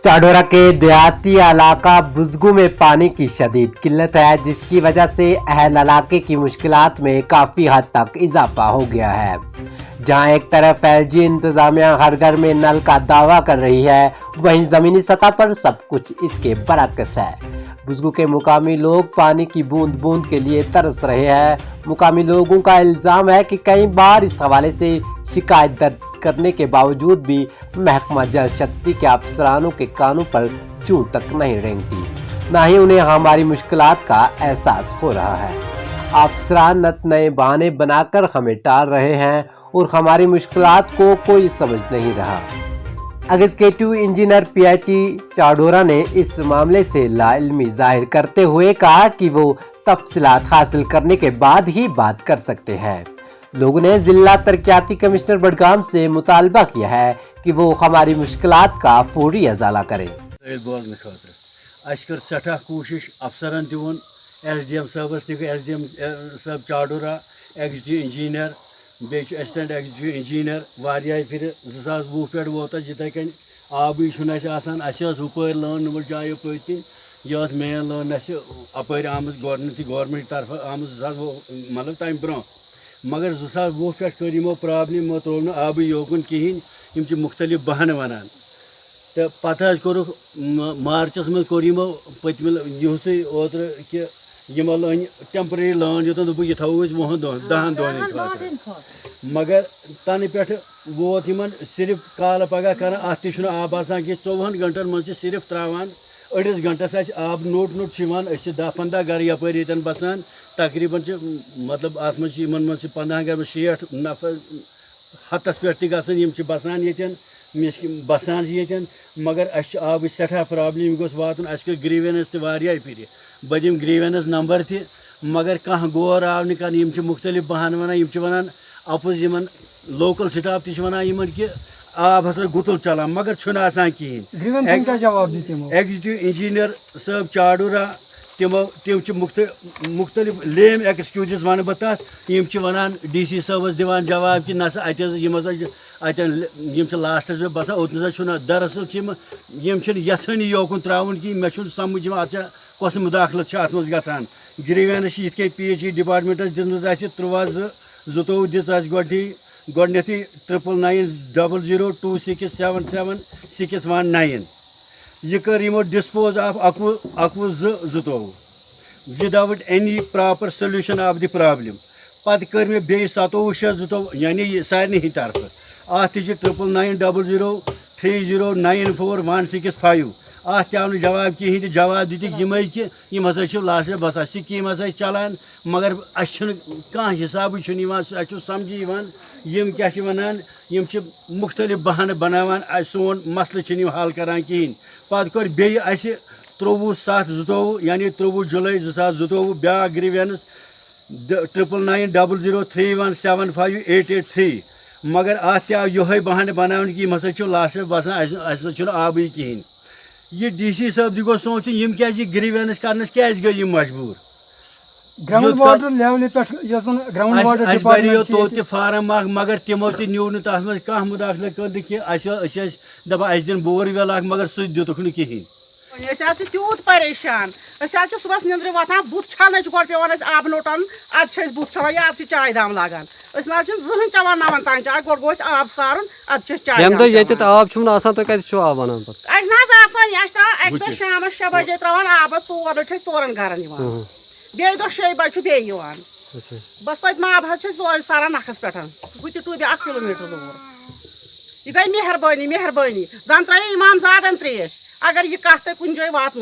चाडोरा के देहाती इलाका बुजगू में पानी की शदीद किल्लत है, जिसकी वजह से अहल इलाके की मुश्किलात में काफ़ी हद तक इजाफा हो गया है। जहां एक तरफ एलजी इंतजामिया हर घर में नल का दावा कर रही है, वहीं ज़मीनी सतह पर सब कुछ इसके बरक्स है। बुजगू के मुकामी लोग पानी की बूंद बूंद के लिए तरस रहे हैं। मुकामी लोगों का इल्ज़ाम है कि कई बार इस हवाले से शिकायत दर्ज करने के बावजूद भी महकमा जल शक्ति के अफसरानों के कानों पर जूं तक नहीं रेंगती, न ही उन्हें हमारी मुश्किलात का एहसास हो रहा है। अफसरान नत नए बहाने बनाकर हमें टाल रहे हैं और हमारी मुश्किलात को कोई समझ नहीं रहा। एग्जीक्यूटिव इंजीनियर पीएचई चाडोरा ने इस मामले से लाइल्मी जाहिर करते हुए कहा कि वो तफसीलात हासिल करने के बाद ही बात कर सकते हैं। लोगों ने जिला तरक्याती कमिश्नर बडगाम से मुतालबा किया है कि वो हमारी मुश्किलात का फौरी अजाला करें। सठा कोशिश अफसरन तुन SDM साहबस SDM साहब चाडोरा एग्जीक्यूटिव इंजीनियर बे असिस्टेंट एग्जीक्यूटिव इंजीनियर वारिया फिर 2020 पे वोत जिथे कन आबी हुपर लान जायो पत्न यह मेन लान अपर आम गवर्नमेंट तरफ आम मतलब तम ब्रो मगर 2020 पे कर यमो प्रॉब्लम यमो त्रो न आबी योकुन कहें मुख्तलिफ बहान वनान तो पता कोर मार्चस मज कोर यमो पतम युस ओतर कि यमो लान टेम्पररी लान योतन दोप यह थो 10 दोहन मगर तन पे वोत इन सिर्फ काल पगह कर अत आब आसान कि 24 घंटन मज सिर्फ त्रावान अड़िस घंटस आब नोट 10-15 गर यपर ये बसान तकरीबन मतलब अत मज 15 गर 60 नफर हतस पे गम बसान ये बसान ये मगर आब सठा प्रॉब्लम गोस वातन कर ग्रीवेंस फिर बह दिम ग्रीवेंस नंबर थ मगर कह गौर आव न मुख्तलिफ बहान वन अपोज लोकल स्टाफ वन कि आब हसा गुतुल चलान मगर कहें एग्जीक्यूटिव इंजीनियर साहब चाडोरा तम मुख्तलिफ लेम एक्सक्यूज वन बह तथ वन DC साहबस दिवान जवाब कि नसा अतन लास्टस पे बसान ओतन दरअसल यथान योकुन त्रावन कि मे समझ कस मुदाखलत अत मज गसान ग्रीवेंस ये PHE डिपार्टमेंटस दिज 13/2/22 दिज गोडनेथी 99002677 यह कर यमो dispose of 21/2/22 without any proper solution of the problem पत कर मे बे 27/6/22 यानी सारे ही तरफ अत 9900309416 अत आव जवाब कहें जवाब दिमे कि लास्ट बस स्कीम चलान मगर कह हिसाब समझी यम क्या वनान मुख्तलिफ बहान बनावान सोन मसल हल करान कहें पत कर बे 23/7/22 यानी 23 जुलाई 2022 ब्या ग्रीवेंस 990031758883 मगर अत आव यह बहान बनान कि लास्ट बसान आबी कहें ये DC साहब गो सोचन यम क्या ग्रीवेंस करनस क्या गई मजबूर ग्राउंड वाटर लेवल पे ग्राउंड वाटर डिपार्टमेंट तो फार्म मगर तमो न्यू तथ मज कह मुदाखलत कर कि दपा दिन बोर वेल मगर सह दुख न कहें तूत परेशान सुबह निंद्र वथान बुत छान गो पे आब नोटन अद बुत छान या अब चाय दाम लागान जहन चलान 9 तान चाय गो गो आब सारुन अद चाय आब तो आब वनान शाम 6 बजे त्रावान आब 4 गरन बे दो 6 बजे बे बस पत आब सारा नखस पे बुत टूब 1 किलोमीटर दूर यह गई मेहरबानी जन त्रे इमाम जादन त्रेश अगर यह कत कुछ जाए वात।